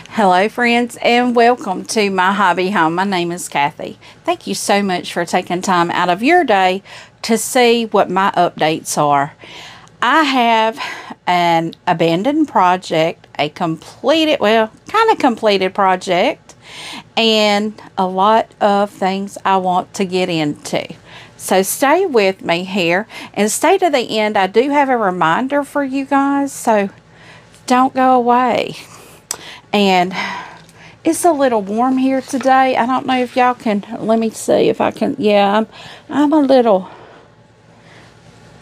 Hello friends and welcome to my hobby home. My name is Cathy. Thank you so much for taking time out of your day to see what my updates are. I have an abandoned project, a completed, well, kind of completed project, and a lot of things I want to get into. So stay with me here and stay to the end. I do have a reminder for you guys, so don't go away. And it's a little warm here today. I don't know if y'all can, let me see if I can, yeah, I'm a little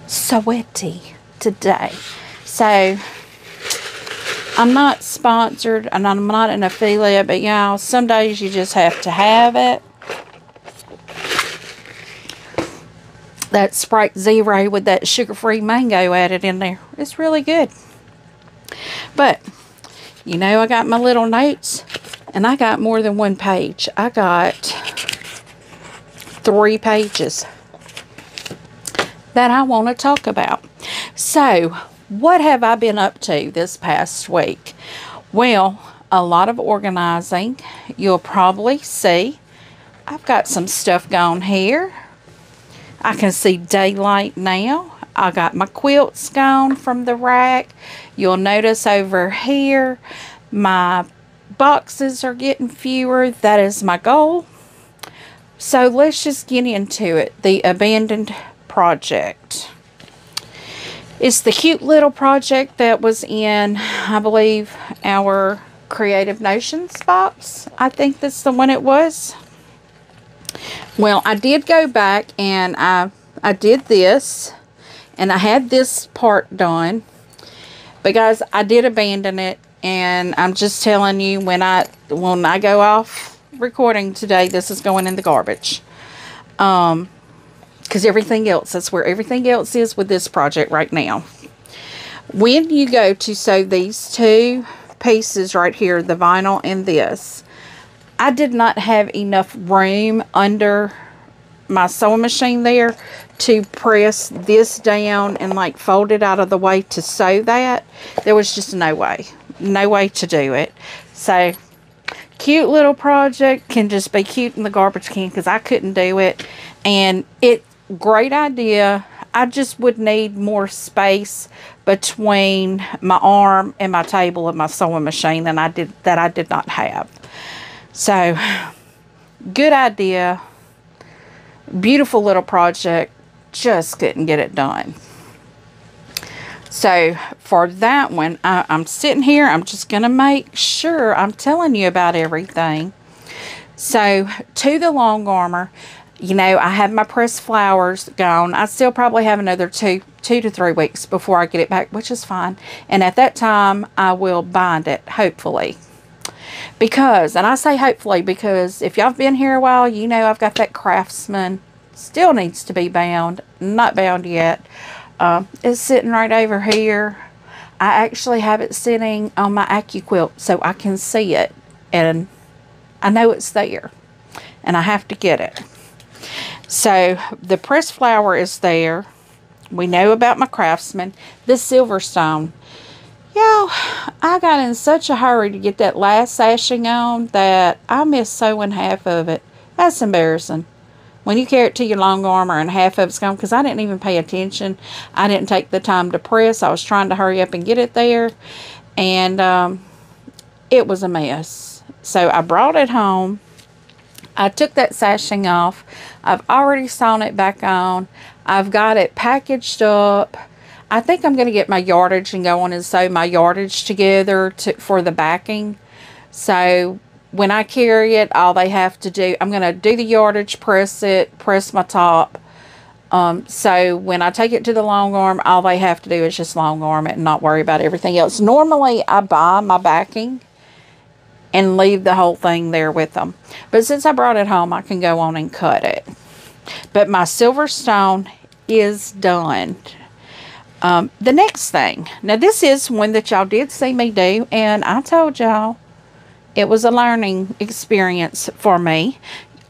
sweaty today. So, I'm not sponsored and I'm not an affiliate, but y'all, some days you just have to have it. That Sprite Zero with that sugar-free mango added in there. It's really good. But you know, I got my little notes, and I got more than one page. I got 3 pages that I want to talk about. So, what have I been up to this past week? Well, a lot of organizing. You'll probably see I've got some stuff going here. I can see daylight now. I got my quilts gone from the rack. You'll notice over here, my boxes are getting fewer. That is my goal. So let's just get into it. The abandoned project. It's the cute little project that was in, I believe, our Creative Notions box. I think that's the one it was. Well, I did go back and I did this. And I had this part done. But guys, I did abandon it. And I'm just telling you, when I go off recording today, this is going in the garbage. Because everything else, that's where everything else is with this project right now. When you go to sew these 2 pieces right here, the vinyl and this, I did not have enough room under my sewing machine there to press this down and like fold it out of the way to sew that. There was just no way to do it. So cute little project can just be cute in the garbage can, because I couldn't do it. And great idea. I just would need more space between my arm and my table of my sewing machine than I did not have. So good idea. Beautiful little project, just couldn't get it done. So for that one, I'm sitting here, I'm just going to make sure I'm telling you about everything. So to the long armor, you know, I have my pressed flowers gone. I still probably have another 2 to 3 weeks before I get it back, which is fine. And at that time, I will bind it, hopefully. Because, and I say hopefully because if y'all have been here a while, you know I've got that Craftsman. Still needs to be bound. Not bound yet. It's sitting right over here. I actually have it sitting on my AccuQuilt so I can see it. And I know it's there. And I have to get it. So, the pressed flower is there. We know about my Craftsman. This Silverstone. Y'all, I got in such a hurry to get that last sashing on that I missed sewing half of it. That's embarrassing. When you carry it to your long armor and half of it's gone, because I didn't even pay attention. I didn't take the time to press. I was trying to hurry up and get it there. And it was a mess. So I brought it home. I took that sashing off. I've already sewn it back on. I've got it packaged up. I think I'm going to get my yardage and go on and sew my yardage together for the backing. So when I carry it, all they have to do, I'm going to do the yardage, press it, press my top. So when I take it to the long arm, all they have to do is just long arm it and not worry about everything else. Normally, I buy my backing and leave the whole thing there with them. But since I brought it home, I can go on and cut it. But my Silverstone is done. The next thing. Now, this is one that y'all did see me do, and I told y'all it was a learning experience for me.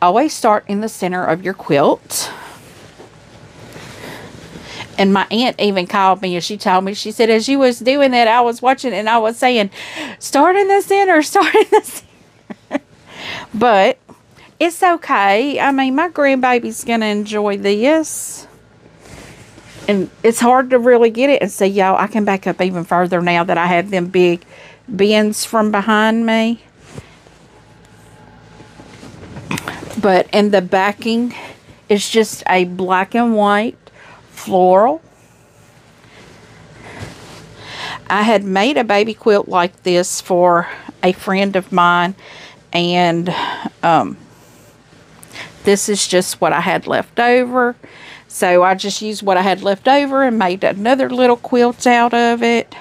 Always start in the center of your quilt. And my aunt even called me and she told me, she said, as you was doing that, I was watching and I was saying, start in the center, start in the center. But it's okay. I mean, my grandbaby's going to enjoy this. And it's hard to really get it. And see, y'all, I can back up even further now that I have them big bins from behind me. But in the backing, it's just a black and white floral. I had made a baby quilt like this for a friend of mine, and this is just what I had left over. So I just used what I had left over and made another little quilt out of it.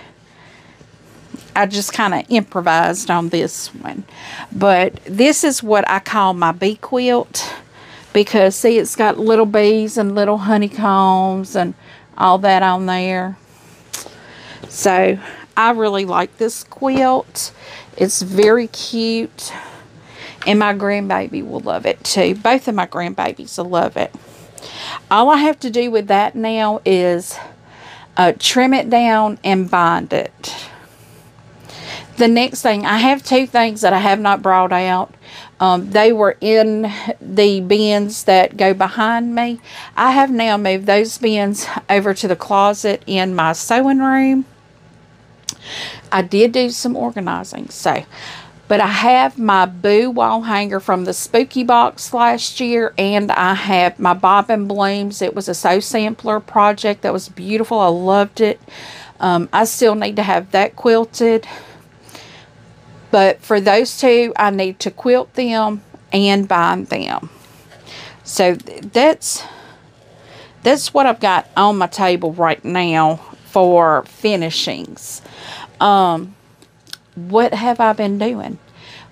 I just kind of improvised on this one. But this is what I call my bee quilt. Because, see, it's got little bees and little honeycombs and all that on there. So, I really like this quilt. It's very cute. And my grandbaby will love it, too. Both of my grandbabies will love it. All I have to do with that now is trim it down and bind it. The next thing, I have two things that I have not brought out. They were in the bins that go behind me. I have now moved those bins over to the closet in my sewing room. I did do some organizing, but I have my Boo wall hanger from the Spooky Box last year, and I have my Bobbin Blooms. It was a sew sampler project that was beautiful. I loved it. I still need to have that quilted. But for those two, I need to quilt them and bind them. So that's what I've got on my table right now for finishings. What have I been doing?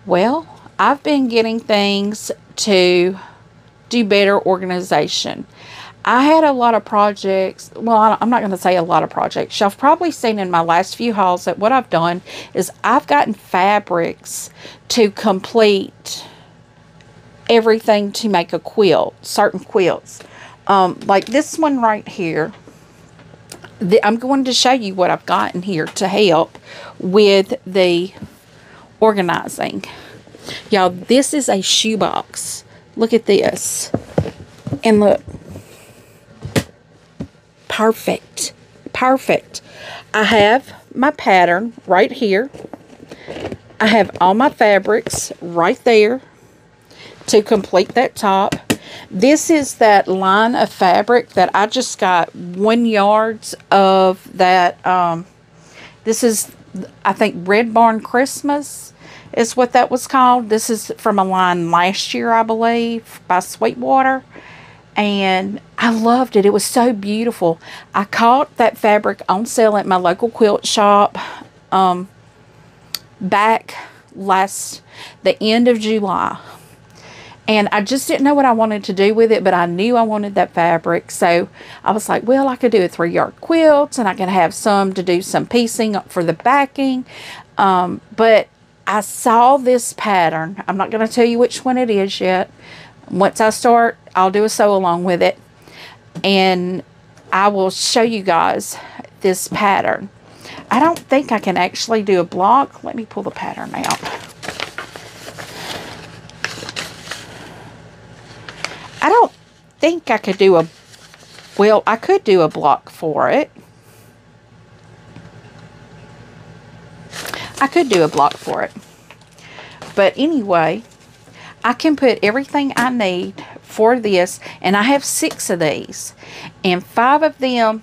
Well, I've been getting things to do better organization. I had a lot of projects. Well, I'm not going to say a lot of projects. Y'all have probably seen in my last few hauls that what I've done is I've gotten fabrics to complete everything to make a quilt, certain quilts. Like this one right here. I'm going to show you what I've gotten here to help with the organizing. Y'all, this is a shoebox. Look at this. And look. Perfect. Perfect. I have my pattern right here. I have all my fabrics right there to complete that top. This is that line of fabric that I just got 1 yard of that. This is, I think, Red Barn Christmas is what that was called. This is from a line last year, I believe, by Sweetwater. And I loved it. It was so beautiful. I caught that fabric on sale at my local quilt shop back the end of July. And I just didn't know what I wanted to do with it, but I knew I wanted that fabric. So I was like, well, I could do a 3-yard quilt, and I could have some to do some piecing for the backing. But I saw this pattern. I'm not going to tell you which one it is yet. Once I start, I'll do a sew along with it. And I will show you guys this pattern. I don't think I can actually do a block. Let me pull the pattern out. I don't think I could do well, I could do a block for it. I could do a block for it. But anyway, I can put everything I need for this, and I have 6 of these, and 5 of them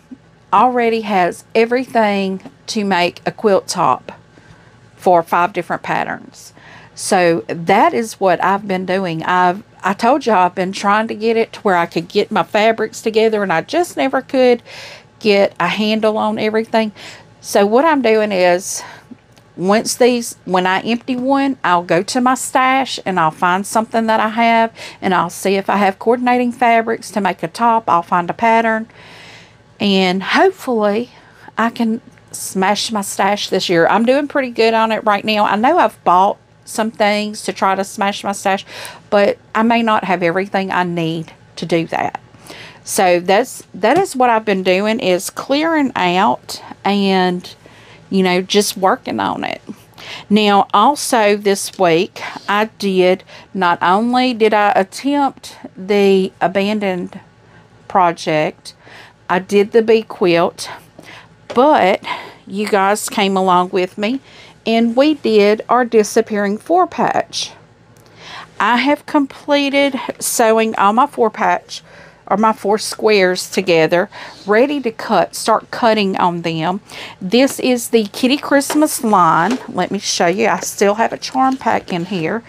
already has everything to make a quilt top for 5 different patterns. So that is what I've been doing. I told y'all I've been trying to get it to where I could get my fabrics together, and I just never could get a handle on everything. So what I'm doing is, when I empty one, I'll go to my stash and I'll find something that I have, and I'll see if I have coordinating fabrics to make a top. I'll find a pattern, and hopefully I can smash my stash this year. I'm doing pretty good on it right now. I know I've bought some things to try to smash my stash, but I may not have everything I need to do that. So that is what I've been doing, is clearing out and, you know, just working on it. Now, also this week, I did, not only did I attempt the abandoned project, I did the bee quilt, but you guys came along with me and we did our disappearing 4-patch. I have completed sewing all my 4-patch, or my 4 squares together, ready to cut, start cutting on them. This is the Kitty Christmas line. Let me show you. I still have a charm pack in here.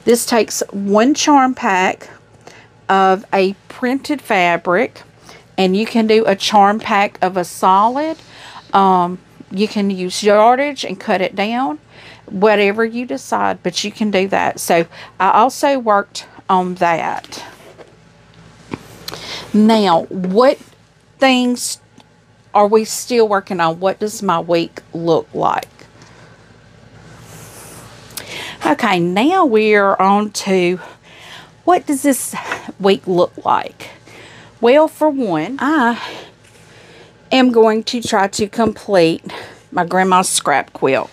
This takes 1 charm pack of a printed fabric, and you can do a charm pack of a solid. You can use yardage and cut it down, whatever you decide, but you can do that. So I also worked on that. Now, what things are we still working on? What does my week look like? Okay, now we're on to, what does this week look like? Well, for one, I am going to try to complete my grandma's scrap quilt.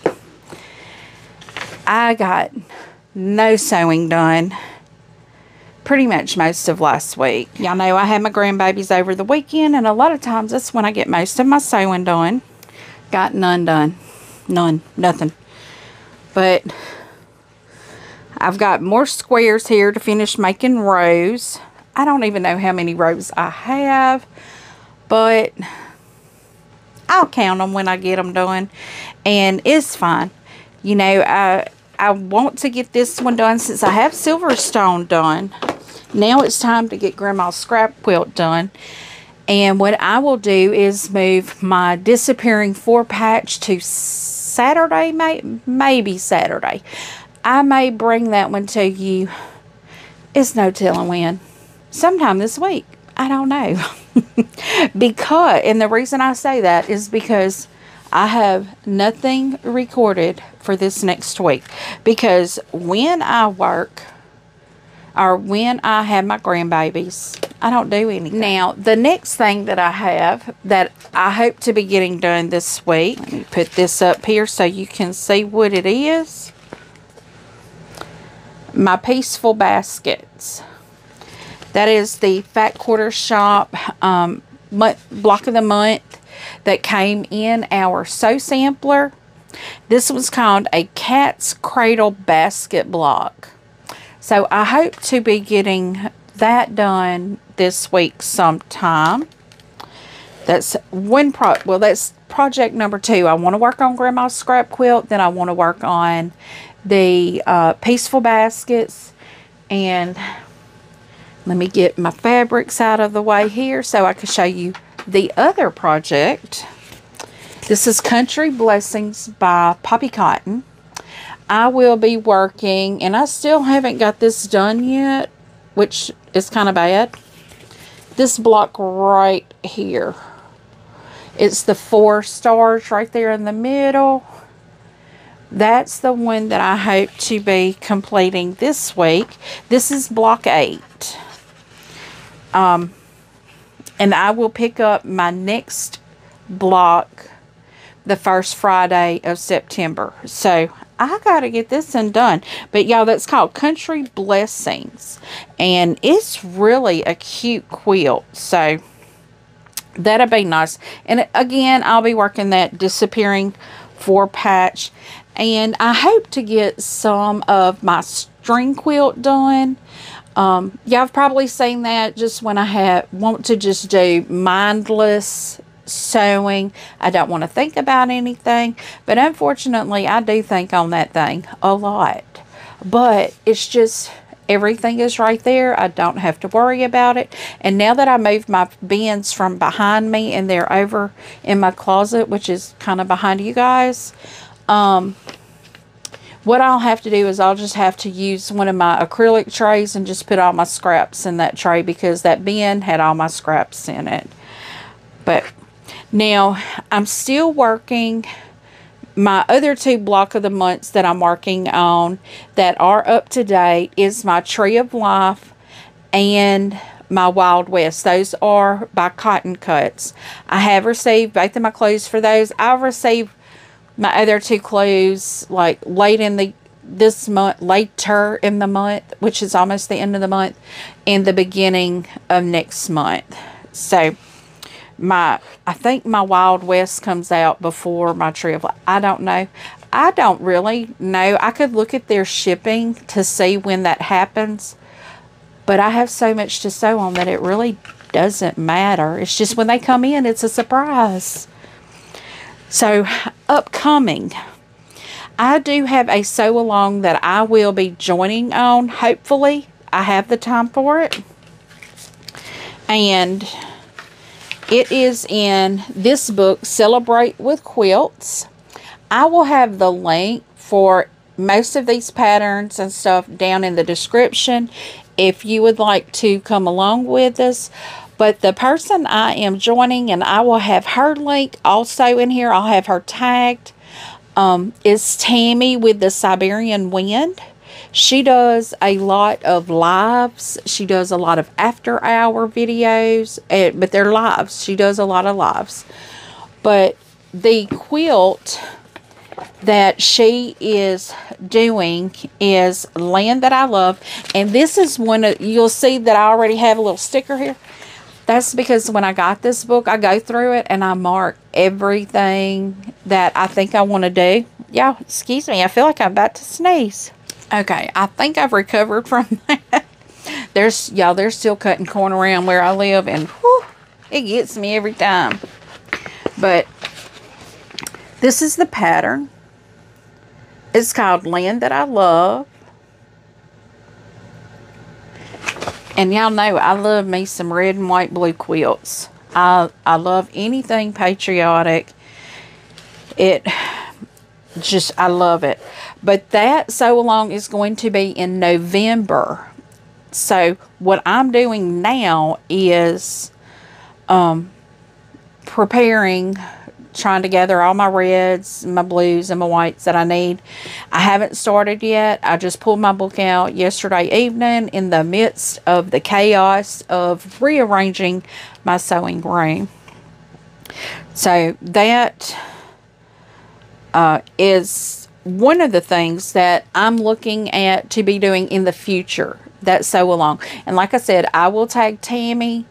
I got no sewing done pretty much most of last week. Y'all know I had my grandbabies over the weekend, and a lot of times that's when I get most of my sewing done. Got none done. Nothing. But I've got more squares here to finish making rows. I don't even know how many rows I have, but I'll count them when I get them done, and it's fine. You know, I want to get this one done since I have Silverstone done. Now it's time to get Grandma's scrap quilt done. And what I will do is move my disappearing 4-patch to Saturday, maybe Saturday. I may bring that one to you. It's no telling when. Sometime this week. I don't know. And the reason I say that is because I have nothing recorded for this next week. Because when I work, or when I have my grandbabies, I don't do anything. Now, the next thing that I have that I hope to be getting done this week, let me put this up here so you can see what it is. My peaceful baskets. That is the Fat Quarter Shop block of the month that came in our sew sampler. This was called a Cat's Cradle Basket Block. So I hope to be getting that done this week sometime. That's one that's project number 2. I want to work on Grandma's scrap quilt. Then I want to work on the peaceful baskets. And let me get my fabrics out of the way here so I can show you the other project. This is Country Blessings by Poppy Cotton. I will be working, and I still haven't got this done yet, which is kind of bad. This block right here. It's the 4 stars right there in the middle. That's the one that I hope to be completing this week. This is block 8. And I will pick up my next block the first Friday of September. So I got to get this one done. But y'all, that's called Country Blessings. And it's really a cute quilt. So that'll be nice. And again, I'll be working that disappearing 4-patch. And I hope to get some of my string quilt done. Y'all have probably seen that just when I want to just do mindless sewing. I don't want to think about anything, but unfortunately I do think on that thing a lot. But it's just, everything is right there. I don't have to worry about it. And now that I moved my bins from behind me and they're over in my closet, which is kind of behind you guys, what I'll have to do is I'll just have to use one of my acrylic trays and just put all my scraps in that tray, because that bin had all my scraps in it. But now I'm still working my other 2 block of the months that I'm working on that are up to date is my Tree of Life and my Wild West. Those are by Cotton Cuts. I have received both of my clues for those. I've received my other 2 clues like this month, later in the month, which is almost the end of the month, and the beginning of next month. So I think my Wild West comes out before my Tree of Life. I don't know. I don't really know. I could look at their shipping to see when that happens, but I have so much to sew on that it really doesn't matter. It's just when they come in, it's a surprise. So, upcoming, I do have a sew along that I will be joining on. Hopefully, I have the time for it. And it is in this book, Celebrate with Quilts. I will have the link for most of these patterns and stuff down in the description if you would like to come along with us. But the person I am joining, and I will have her link also in here, I'll have her tagged, is Tammy with the Siberian Wind. She does a lot of lives. She does a lot of after-hour videos, but they're lives. She does a lot of lives. But the quilt that she is doing is Land That I Love. And this is one of, you'll see that I already have a little sticker here. That's because when I got this book, I go through it and I mark everything that I think I want to do. Yeah, excuse me. I feel like I'm about to sneeze. Okay, I think I've recovered from that. They're still cutting corn around where I live, and whew, it gets me every time. But this is the pattern. It's called Land That I Love. And y'all know I love me some red and white blue quilts. I love anything patriotic. I love it. But that sew along is going to be in November. So what I'm doing now is preparing, trying to gather all my reds, my blues, and my whites that I need. I haven't started yet. I just pulled my book out yesterday evening in the midst of the chaos of rearranging my sewing room. So that is one of the things that I'm looking at to be doing in the future, that sew along. And like I said, I will tag Tammy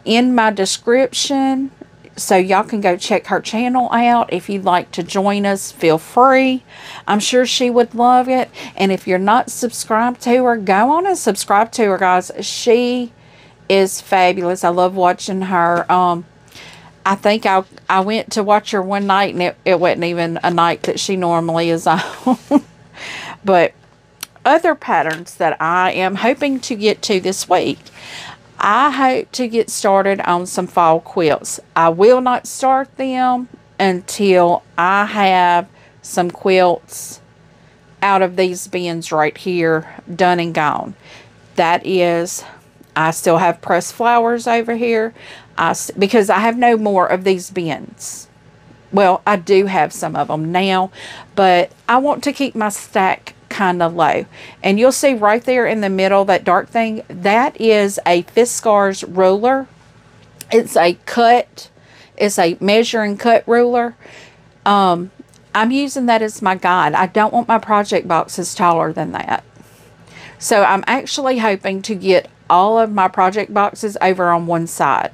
in my description, so y'all can go check her channel out. If you'd like to join us, feel free. I'm sure she would love it. And if you're not subscribed to her, go on and subscribe to her, guys. She is fabulous. I love watching her. I think I went to watch her one night, and it wasn't even a night that she normally is on. But other patterns that I am hoping to get to this week. I hope to get started on some fall quilts. I will not start them until I have some quilts out of these bins right here, done and gone. That is, I still have pressed flowers over here because I have no more of these bins. Well, I do have some of them now, but I want to keep my stack kind of low. And you'll see right there in the middle, that dark thing, that is a Fiskars ruler. It's a measure and cut ruler. I'm using that as my guide. I don't want my project boxes taller than that. So I'm actually hoping to get all of my project boxes over on one side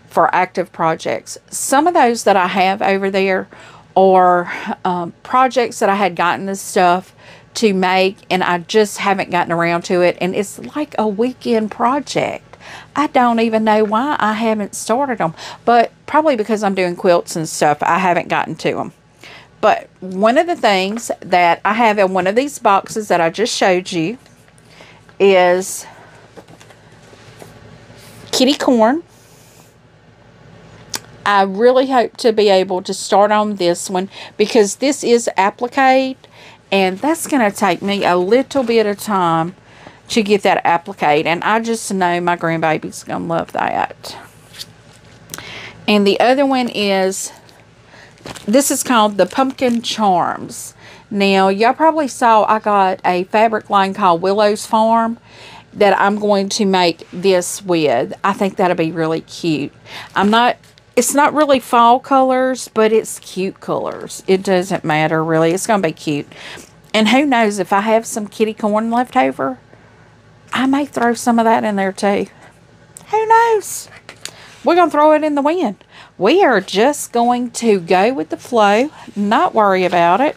for active projects. Some of those that I have over there are projects that I had gotten this stuff to make, and I just haven't gotten around to it, and it's like a weekend project. I don't even know why I haven't started them, but probably because I'm doing quilts and stuff, I haven't gotten to them. But one of the things that I have in one of these boxes that I just showed you is kitty corn. I really hope to be able to start on this one because this is applique, and that's going to take me a little bit of time to get that applique. And I just know my grandbaby's going to love that. And the other one is, this is called the Pumpkin Charms. Now, y'all probably saw I got a fabric line called Willow's Farm. that I'm going to make this with. I think that'll be really cute. It's not really fall colors, but it's cute colors. It doesn't matter really. It's going to be cute. And who knows, if I have some kitty corn left over, I may throw some of that in there too. Who knows? We're going to throw it in the wind. We are just going to go with the flow, not worry about it,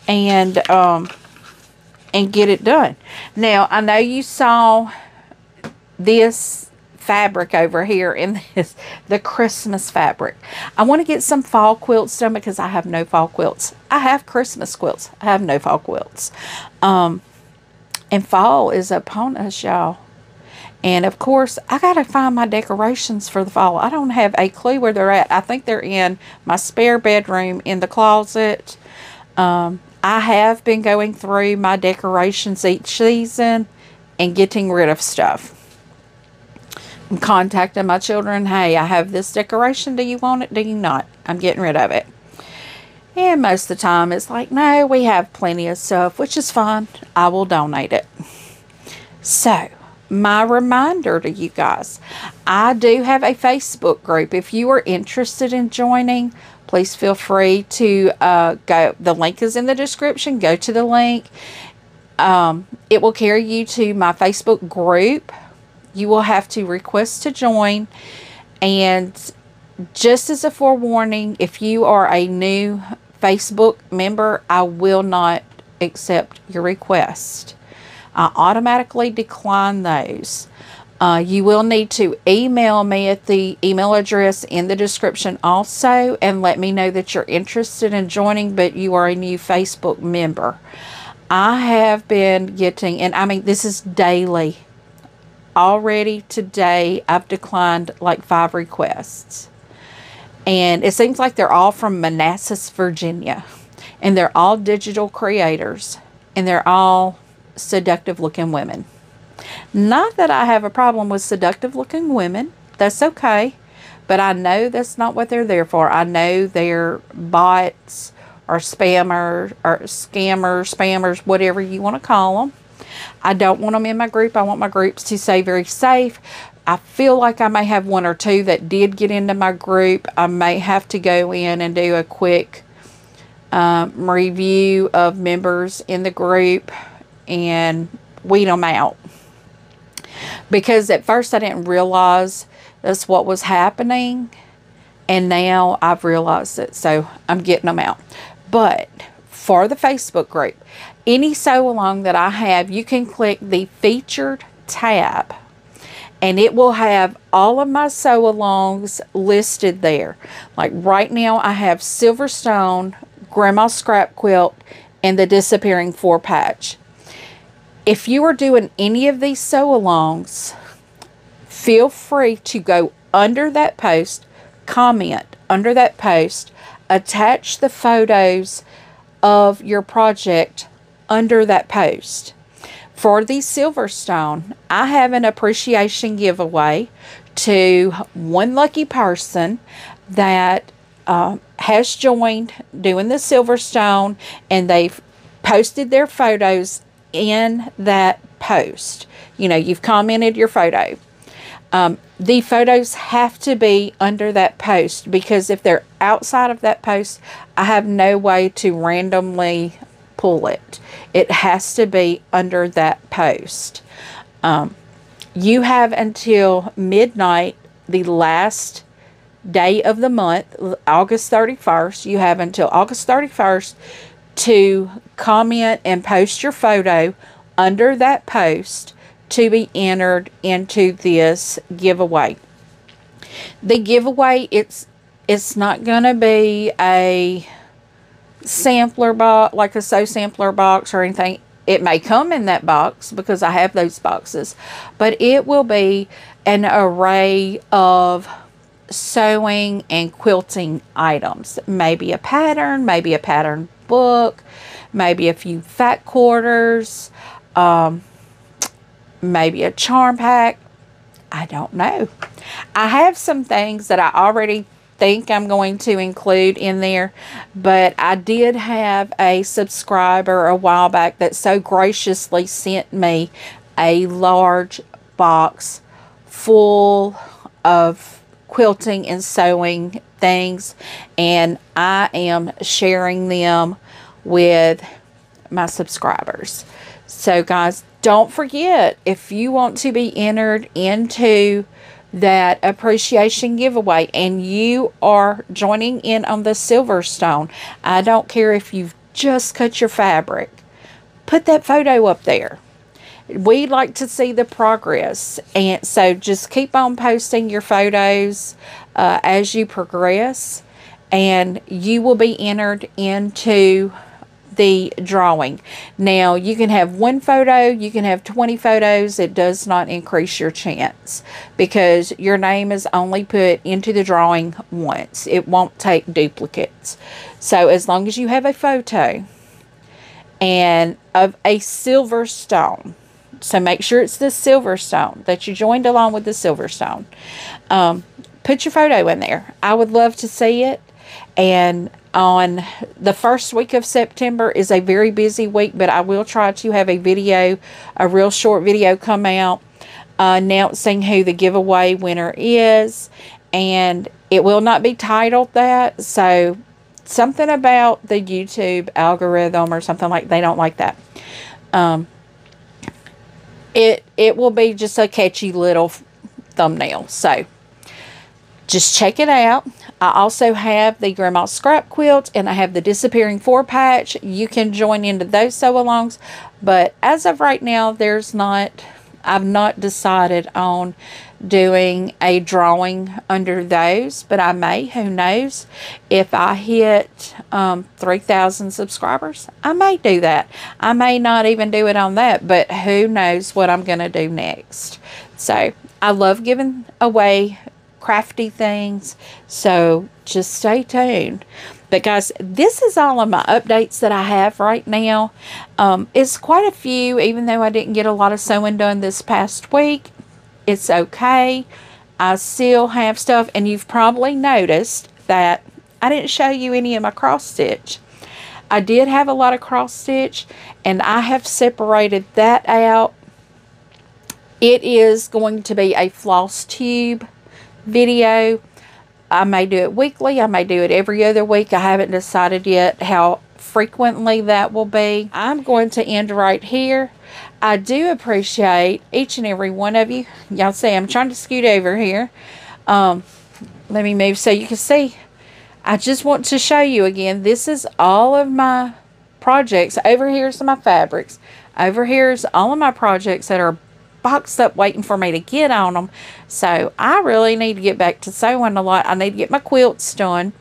and get it done. Now, I know you saw this fabric over here in the Christmas fabric. I want to get some fall quilts done because I have no fall quilts. I have Christmas quilts. I have no fall quilts. And fall is upon us, y'all. And of course, I got to find my decorations for the fall. I don't have a clue where they're at. I think they're in my spare bedroom in the closet. I have been going through my decorations each season and getting rid of stuff. I'm contacting my children. Hey, I have this decoration. Do you want it? Do you not? I'm getting rid of it. And most of the time it's like, no, we have plenty of stuff, which is fine. I will donate it. So, my reminder to you guys, I do have a Facebook group. If you are interested in joining, please feel free to go. The link is in the description. Go to the link. It will carry you to my Facebook group. You will have to request to join. And just as a forewarning, if you are a new Facebook member, I will not accept your request. I automatically decline those. You will need to email me at the email address in the description also, and let me know that you're interested in joining, but you are a new Facebook member. I have been getting, and I mean, this is daily. Already today, I've declined like 5 requests. And it seems like they're all from Manassas, Virginia. And they're all digital creators. And they're all seductive looking women. Not that I have a problem with seductive looking women. That's okay. But I know that's not what they're there for. I know they're bots or spammers, whatever you want to call them. I don't want them in my group. I want my groups to stay very safe. I feel like I may have 1 or 2 that did get into my group. I may have to go in and do a quick review of members in the group and weed them out. Because at first I didn't realize that's what was happening. And now I've realized it. So I'm getting them out. But for the Facebook group, any sew along that I have, you can click the featured tab and it will have all of my sew alongs listed there. Like right now I have Silverstone, Grandma's Scrap Quilt, and the Disappearing 4-patch. If you are doing any of these sew alongs, feel free to go under that post, comment under that post, attach the photos of your project under that post. For the Silverstone, I have an appreciation giveaway to one lucky person that has joined doing the Silverstone, and they've posted their photos in that post. You know, you've commented your photo. The photos have to be under that post, because if they're outside of that post, I have no way to randomly pull it. It has to be under that post. You have until midnight, the last day of the month, August 31st. You have until August 31st to comment and post your photo under that post to be entered into this giveaway. The giveaway, it's not going to be a sampler box, like a sew sampler box or anything. It may come in that box because I have those boxes, but it will be an array of sewing and quilting items. Maybe a pattern book, maybe a few fat quarters, maybe a charm pack. I don't know. I have some things that I already think I'm going to include in there, but I did have a subscriber a while back that so graciously sent me a large box full of quilting and sewing things, and I am sharing them with my subscribers. So guys, don't forget, if you want to be entered into that appreciation giveaway and you are joining in on the Silverstone, I don't care if you've just cut your fabric, put that photo up there. We like to see the progress, and so just keep on posting your photos as you progress, and you will be entered into the drawing. Now, you can have one photo, you can have 20 photos. It does not increase your chance, because your name is only put into the drawing once. It won't take duplicates. So as long as you have a photo and of a Silverstone, so make sure it's the Silverstone that you joined along with the Silverstone, put your photo in there. I would love to see it. And on the first week of September is a very busy week, but I will try to have a video, a real short video come out announcing who the giveaway winner is. And it will not be titled that. So something about the YouTube algorithm or something like, they don't like that. It will be just a catchy little thumbnail. So just check it out. I also have the Grandma Scrap Quilt, and I have the Disappearing 4-patch. You can join into those sew-alongs. But as of right now, I've not decided on doing a drawing under those. But I may, who knows, if I hit 3,000 subscribers, I may do that. I may not even do it on that, but who knows what I'm going to do next. So I love giving away crafty things, so just stay tuned. But guys, this is all of my updates that I have right now. It's quite a few, even though I didn't get a lot of sewing done this past week. It's okay. I still have stuff, and you've probably noticed that I didn't show you any of my cross stitch. I did have a lot of cross stitch, and I have separated that out. It is going to be a floss tube video. I may do it weekly. I may do it every other week. I haven't decided yet how frequently that will be. I'm going to end right here. I do appreciate each and every one of you. Y'all see, I'm trying to scoot over here. Let me move so you can see. I just want to show you again, this is all of my projects. Over here's my fabrics. Over here's all of my projects that are boxed up waiting for me to get on them. So I really need to get back to sewing a lot. I need to get my quilts done.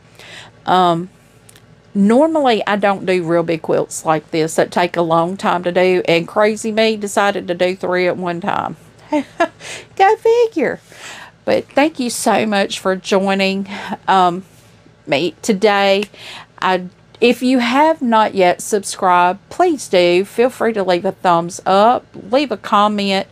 Normally I don't do real big quilts like this that take a long time to do, and crazy me decided to do 3 at one time. Go figure. But thank you so much for joining me today. If you have not yet subscribed, please do. Feel free to leave a thumbs up, leave a comment,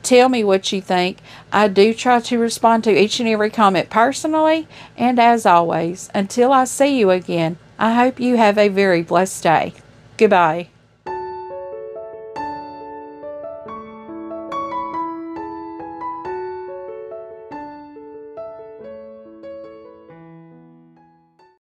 tell me what you think. I do try to respond to each and every comment personally. And as always, until I see you again, I hope you have a very blessed day. Goodbye.